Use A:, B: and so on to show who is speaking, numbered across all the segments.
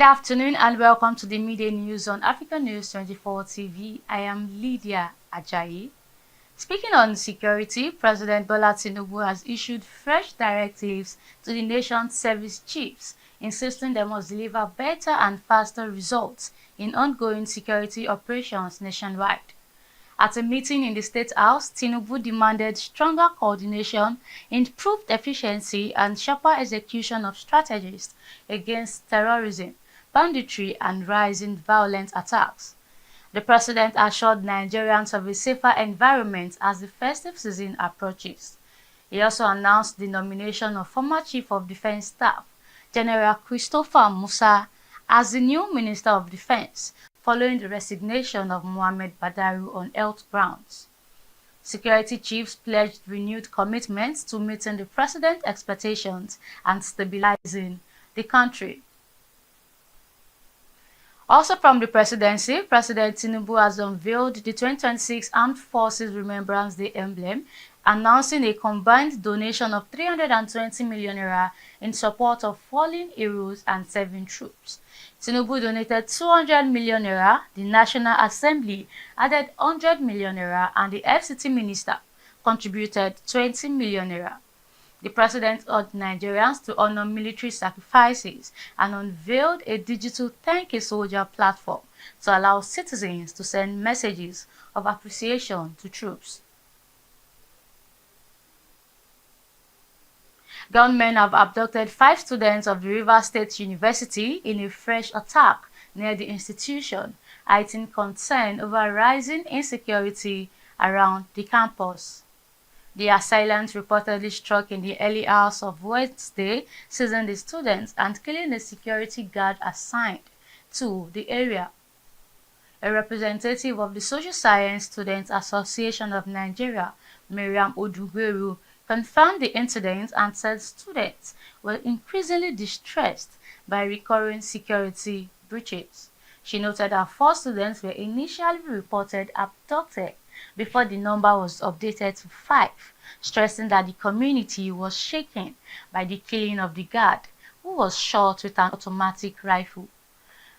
A: afternoon and welcome to the midday news on Africa News 24 TV. I am Lydia Ajayi. Speaking on security, President Bola Tinubu has issued fresh directives to the nation's service chiefs, insisting they must deliver better and faster results in ongoing security operations nationwide. At a meeting in the State House, Tinubu demanded stronger coordination, improved efficiency, and sharper execution of strategies against terrorism, banditry, and rising violent attacks. The president assured Nigerians of a safer environment as the festive season approaches. He also announced the nomination of former Chief of Defense Staff, General Christopher Musa, as the new Minister of Defense, following the resignation of Mohammed Badaru on health grounds. Security chiefs pledged renewed commitments to meeting the president's expectations and stabilizing the country. Also from the presidency, President Tinubu has unveiled the 2026 Armed Forces Remembrance Day emblem, announcing a combined donation of 320 million naira in support of fallen heroes and serving troops. Tinubu donated 200 million naira, the National Assembly added 100 million naira, and the FCT Minister contributed 20 million naira. The president urged Nigerians to honor military sacrifices and unveiled a digital Thank a Soldier platform to allow citizens to send messages of appreciation to troops. Gunmen have abducted 5 students of the Rivers State University in a fresh attack near the institution, heightening concern over rising insecurity around the campus. The assailants reportedly struck in the early hours of Wednesday, seizing the students and killing a security guard assigned to the area. A representative of the Social Science Students Association of Nigeria, Miriam Odugweru, confirmed the incident and said students were increasingly distressed by recurring security breaches. She noted that 4 students were initially reported abducted before the number was updated to 5, stressing that the community was shaken by the killing of the guard, who was shot with an automatic rifle.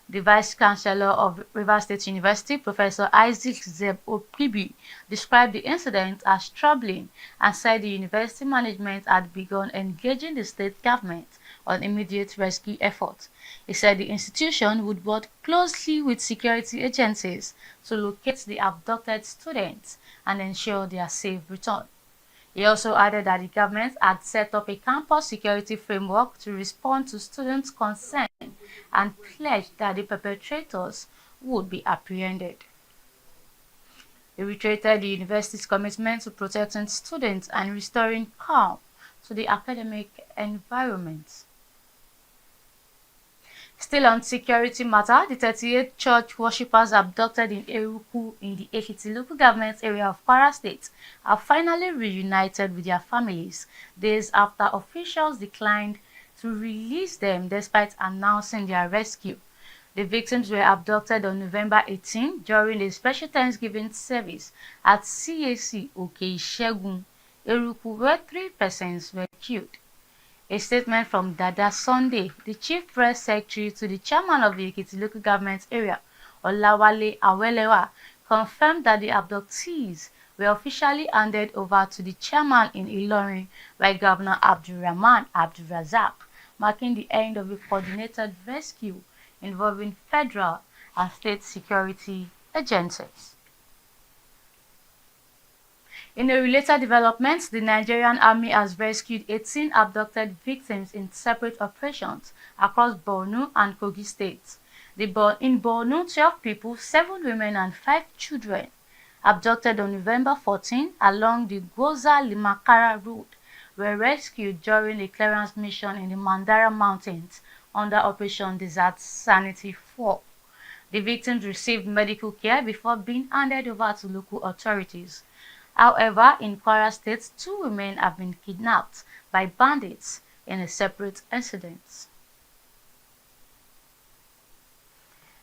A: The Vice Chancellor of Rivers State University, Professor Isaac Zeb Okribi, described the incident as troubling and said the university management had begun engaging the state government on immediate rescue efforts. He said the institution would work closely with security agencies to locate the abducted students and ensure their safe return. He also added that the government had set up a campus security framework to respond to students' concerns and pledged that the perpetrators would be apprehended. He reiterated the university's commitment to protecting students and restoring calm to the academic environment. Still on security matter, the 38 church worshippers abducted in Eruku in the Ekiti local government area of KWARA State have finally reunited with their families days after officials declined to release them despite announcing their rescue. The victims were abducted on November 18 during a special Thanksgiving service at CAC Okeishegun, Eruku, where 3 persons were killed. A statement from Dada Sunday, the chief press secretary to the chairman of the Ekiti local government area, Olawale Awelewa, confirmed that the abductees were officially handed over to the chairman in Ilorin by Governor Abdulrahman Abdulrazak, marking the end of a coordinated rescue involving federal and state security agencies. In a related development, the Nigerian army has rescued 18 abducted victims in separate operations across BORNO and KOGI states. In BORNO, 12 people, 7 women and 5 children, abducted on November 14 along the Goza-Limakara road, were rescued during a clearance mission in the Mandara Mountains under Operation Desert Sanity 4. The victims received medical care before being handed over to local authorities. However, in KWARA State, 2 women have been kidnapped by bandits in a separate incident.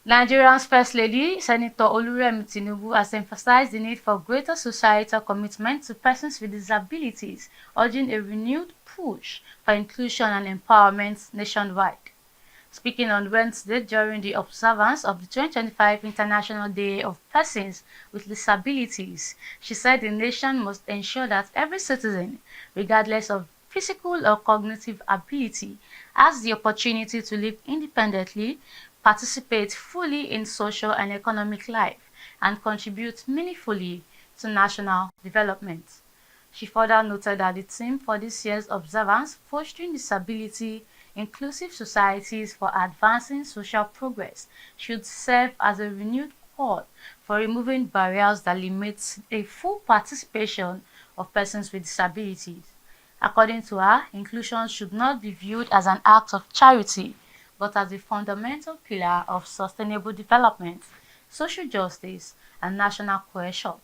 A: Nigeria's First Lady, Senator Oluremi Tinubu, has emphasized the need for greater societal commitment to persons with disabilities, urging a renewed push for inclusion and empowerment nationwide. Speaking on Wednesday during the observance of the 2025 International Day of Persons with Disabilities, she said the nation must ensure that every citizen, regardless of physical or cognitive ability, has the opportunity to live independently, participate fully in social and economic life, and contribute meaningfully to national development. She further noted that the theme for this year's observance, Fostering Disability Inclusive Societies for Advancing Social Progress, should serve as a renewed call for removing barriers that limit a full participation of persons with disabilities. According to her, inclusion should not be viewed as an act of charity, but as a fundamental pillar of sustainable development, social justice, and national cohesion.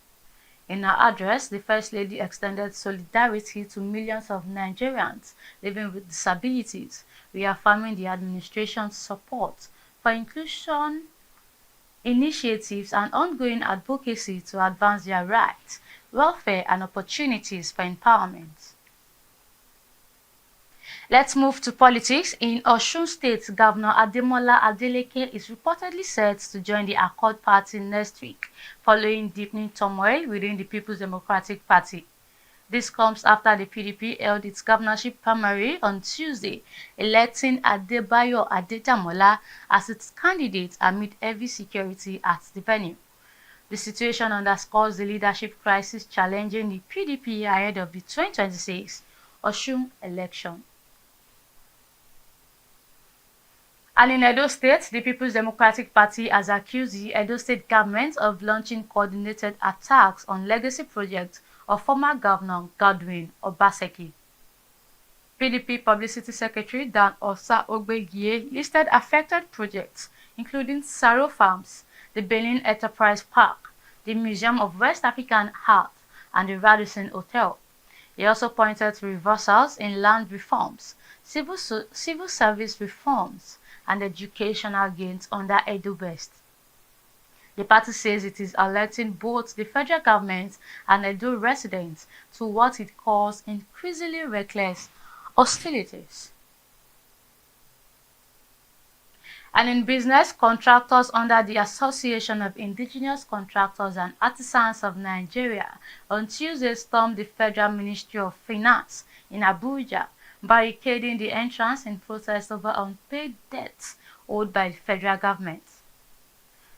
A: In her address, the First Lady extended solidarity to millions of Nigerians living with disabilities, reaffirming the administration's support for inclusion initiatives and ongoing advocacy to advance their rights, welfare, and opportunities for empowerment. Let's move to politics. In Osun State, Governor Adeleke is reportedly set to join the Accord Party next week, following deepening turmoil within the People's Democratic Party. This comes after the PDP held its governorship primary on Tuesday, electing Adebayo Adedamola as its candidate amid heavy security at the venue. The situation underscores the leadership crisis challenging the PDP ahead of the 2026 Osun election. And in Edo State, the People's Democratic Party has accused the Edo State government of launching coordinated attacks on legacy projects of former Governor Godwin Obaseki. PDP Publicity Secretary Dan Osa Ogbegie listed affected projects, including Saro Farms, the Benin Enterprise Park, the Museum of West African Art, and the Radisson Hotel. He also pointed to reversals in land reforms, civil service reforms, and educational gains under Edo West. The party says it is alerting both the federal government and Edo residents to what it calls increasingly reckless hostilities. And in business, contractors under the Association of Indigenous Contractors and Artisans of Nigeria on Tuesday stormed the Federal Ministry of Finance in Abuja, barricading the entrance in protest over unpaid debts owed by the federal government.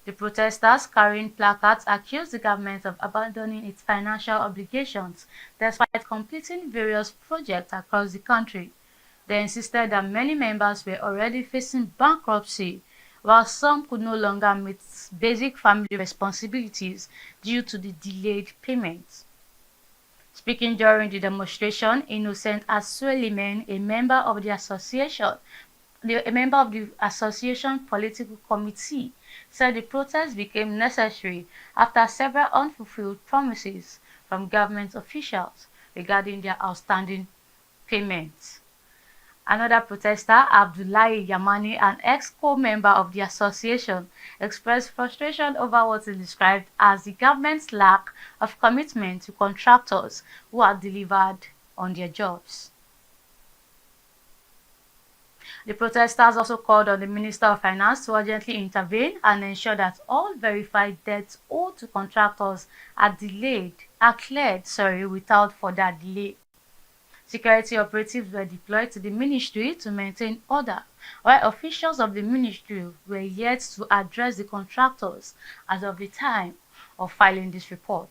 A: The protesters, carrying placards, accused the government of abandoning its financial obligations despite completing various projects across the country. They insisted that many members were already facing bankruptcy, while some could no longer meet basic family responsibilities due to the delayed payments. Speaking during the demonstration, Innocent Asuelimen, a member of the association political committee, said the protest became necessary after several unfulfilled promises from government officials regarding their outstanding payments. Another protester, Abdullahi Yamani, an ex-co-member of the association, expressed frustration over what he described as the government's lack of commitment to contractors who had delivered on their jobs. The protesters also called on the Minister of Finance to urgently intervene and ensure that all verified debts owed to contractors are cleared without further delay. Security operatives were deployed to the ministry to maintain order, while officials of the ministry were yet to address the contractors as of the time of filing this report.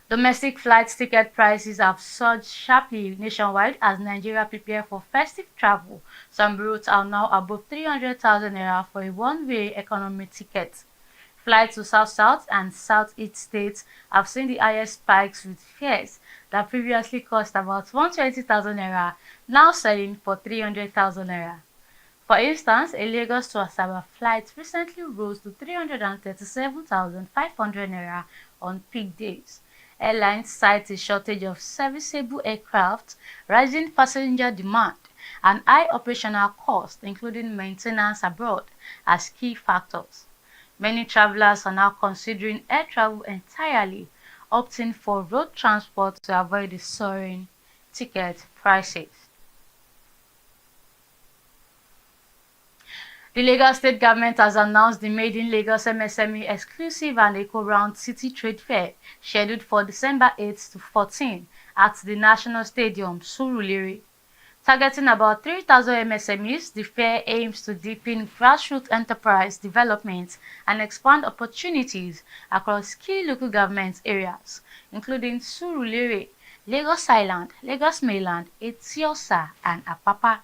A: Domestic flight ticket prices have surged sharply nationwide as Nigeria prepares for festive travel. Some routes are now above 300,000 naira for a one-way economy ticket. Flights to South-South and South-East states have seen the highest spikes, with fares that previously cost about 120,000 naira now selling for 300,000 naira. For instance, a Lagos to Asaba flight recently rose to 337,500 naira on peak days. Airlines cite a shortage of serviceable aircraft, rising passenger demand, and high operational costs, including maintenance abroad, as key factors. Many travelers are now considering air travel entirely, opting for road transport to avoid the soaring ticket prices. The Lagos State government has announced the Made in Lagos MSME exclusive and eco-round city trade fair scheduled for December 8 to 14 at the National Stadium, Surulere. Targeting about 3,000 MSMEs, the fair aims to deepen grassroots enterprise development and expand opportunities across key local government areas, including Surulere, Lagos Island, Lagos Mainland, Etiosa, and Apapa.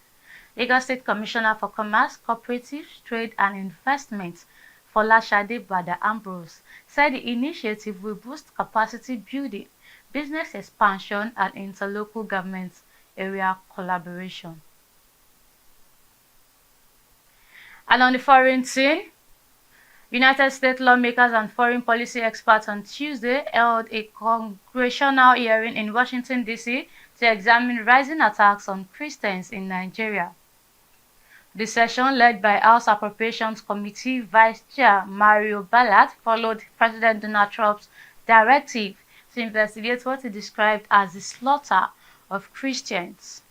A: Lagos State Commissioner for Commerce, Cooperatives, Trade and Investment, Folashade Bada Ambrose, said the initiative will boost capacity building, business expansion, and interlocal government area collaboration. And on the foreign scene, United States lawmakers and foreign policy experts on Tuesday held a congressional hearing in Washington, D.C. to examine rising attacks on Christians in Nigeria. The session, led by House Appropriations Committee Vice Chair Mario Ballard, followed President Donald Trump's directive to investigate what he described as the slaughter of Christians.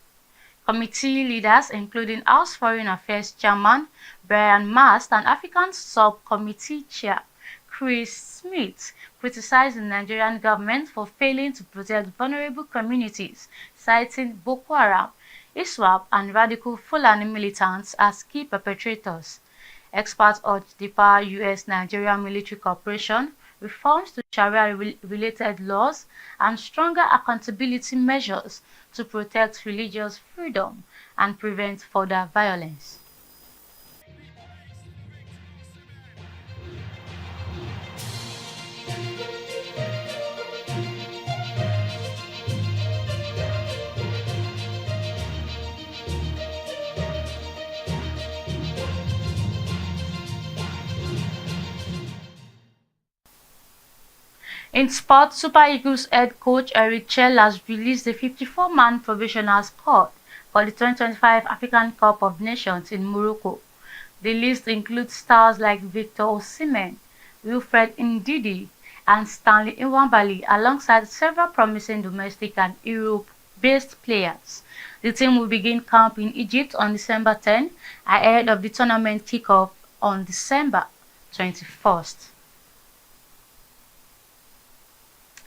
A: Committee leaders, including House Foreign Affairs Chairman Brian Mast and African Subcommittee Chair Chris Smith, criticized the Nigerian government for failing to protect vulnerable communities, citing Boko Haram, ISWAP, and radical Fulani militants as key perpetrators. Experts urged deeper U.S.-Nigeria military cooperation, reforms to Sharia-related laws, and stronger accountability measures to protect religious freedom and prevent further violence. In sport, Super Eagles head coach Eric Chell has released a 54-man provisional squad for the 2025 African Cup of Nations in Morocco. The list includes stars like Victor Osimhen, Wilfred Ndidi, and Stanley Nwabali, alongside several promising domestic and Europe-based players. The team will begin camp in Egypt on December 10, ahead of the tournament kickoff on December 21st.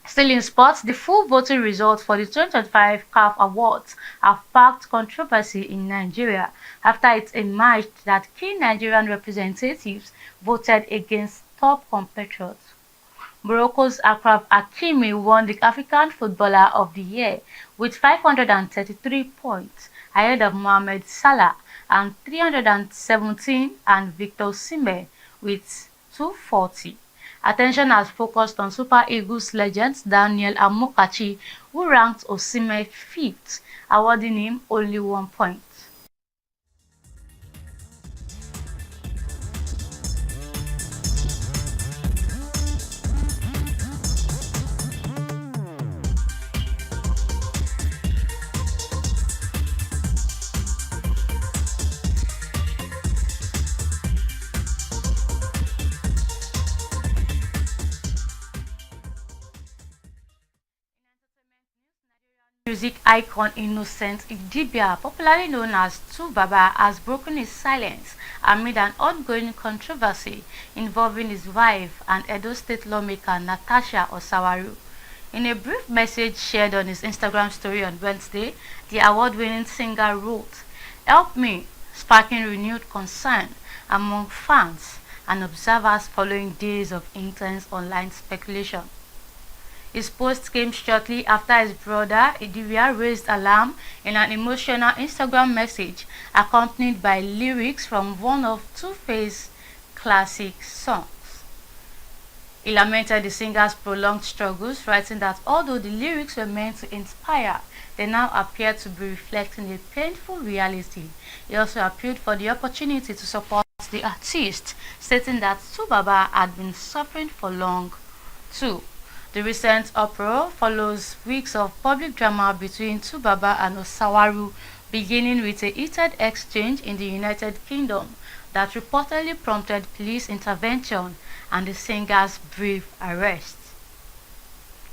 A: Still in sports, the full voting results for the 2025 CAF Awards have sparked controversy in Nigeria after it emerged that key Nigerian representatives voted against top compatriots. Morocco's Achraf Hakimi won the African Footballer of the Year with 533 points, ahead of Mohamed Salah and 317 and Victor Osimhen with 240. Attention has focused on Super Eagles legend Daniel Amokachi, who ranked Osimhen 5th, awarding him only 1 point. Music icon Innocent Idibia, popularly known as Tubaba, has broken his silence amid an ongoing controversy involving his wife and Edo State lawmaker Natasha Osawaru. In a brief message shared on his Instagram story on Wednesday, the award-winning singer wrote, "Help me," sparking renewed concern among fans and observers following days of intense online speculation. His post came shortly after his brother Idibia raised alarm in an emotional Instagram message accompanied by lyrics from one of Two-Face's classic songs. He lamented the singer's prolonged struggles, writing that although the lyrics were meant to inspire, they now appear to be reflecting a painful reality. He also appealed for the opportunity to support the artist, stating that Tubaba had been suffering for long too. The recent uproar follows weeks of public drama between Tubaba and Osawaru, beginning with a heated exchange in the United Kingdom that reportedly prompted police intervention and the singer's brief arrest.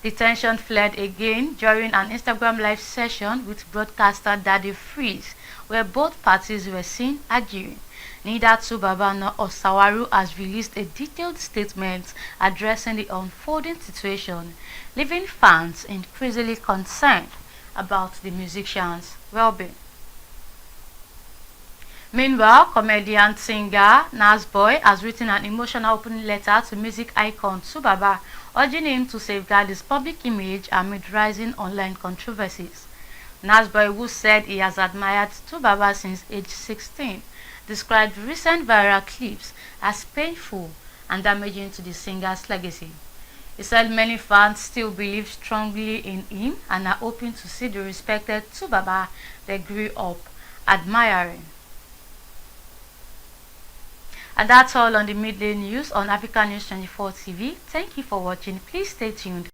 A: The tension flared again during an Instagram live session with broadcaster Daddy Freeze, where both parties were seen arguing. Neither Tubaba nor Osawaru has released a detailed statement addressing the unfolding situation, leaving fans increasingly concerned about the musician's well-being. Meanwhile, comedian singer Nasboy has written an emotional opening letter to music icon Tubaba, urging him to safeguard his public image amid rising online controversies. Nasboy, who said he has admired Tubaba since age 16, described recent viral clips as painful and damaging to the singer's legacy. He said many fans still believe strongly in him and are hoping to see the respected Tubaba they grew up admiring. And that's all on the midday news on Africa News 24 TV. Thank you for watching. Please stay tuned.